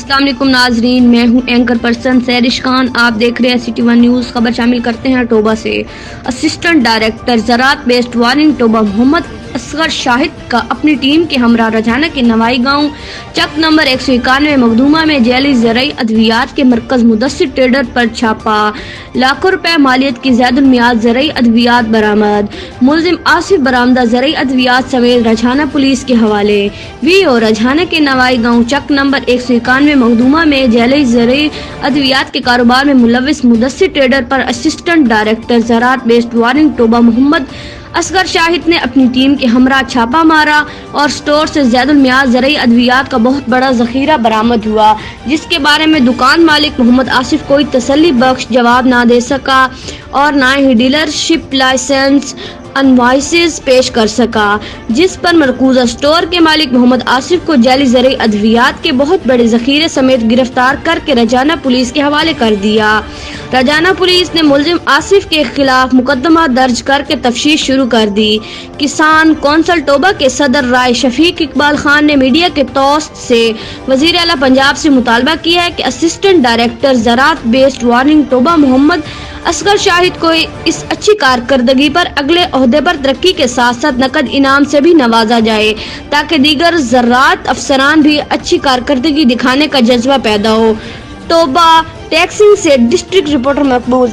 अस्सलाम वालेकुम नाजरीन, मैं हूं एंकर पर्सन सैरिश खान। आप देख रहे हैं सिटी वन न्यूज़। खबर शामिल करते हैं टोबा से। असिस्टेंट डायरेक्टर ज़राअत बेस्ड वार्निंग टोबा मोहम्मद असगर शाहिद का अपनी टीम के हमरा रजाना के नवाई गांव चक नंबर 191 मखदूमा में जैली ज़राई अद्वियात के मरकज मुदस्सिर ट्रेडर पर छापा। लाखों रुपए मालियत की ज़ैदुल मियाद ज़राई अद्वियात बरामद। मुलजिम आसिफ बरामदा ज़राई अद्वियात समेत रजाना पुलिस के हवाले। वीओ रजाना के नवाई गांव चक नंबर 191 मखदूमा में जैली ज़राई अद्वियात के कारोबार में मुलविस मुदस्सिर ट्रेडर पर असिस्टेंट डायरेक्टर ज़राअत बेस्ड वार्निंग टोबा मोहम्मद असगर शाहिद ने अपनी टीम के हमरा छापा मारा और स्टोर से ज़ैदुल मियाद ज़राई अद्वियात का बहुत बड़ा ज़खीरा बरामद हुआ, जिसके बारे में दुकान मालिक मोहम्मद आसिफ कोई तसल्ली बख्श जवाब ना दे सका और ना ही डीलरशिप लाइसेंस अनवाइसेस पेश कर सका, जिस पर मरकूजा स्टोर के मालिक मोहम्मद आसिफ को जैली ज़राई अद्वियात के बहुत बड़े ज़खीरे समेत गिरफ्तार करके रजाना पुलिस के हवाले कर दिया। रजाना पुलिस ने मुलजिम आसिफ के खिलाफ मुकदमा दर्ज करके तफ्तीश शुरू कर दी। किसान कौंसल टोबा के सदर राय शफीक इकबाल खान ने मीडिया के तौस्त से वज़ीर आला पंजाब से मुतालबा किया है कि असिस्टेंट डायरेक्टर ज़राअत बेस्ड वार्निंग टोबा मोहम्मद असगर शाहिद को इस अच्छी कारकर्दगी पर अगले ओहदे पर तरक्की के साथ साथ नकद इनाम से भी नवाजा जाए, ताकि दीगर ज़राअत अफसरान भी अच्छी कारकर्दगी दिखाने का जज्बा पैदा हो। टोबा टैक्सिंग से डिस्ट्रिक्ट रिपोर्टर मकबूल।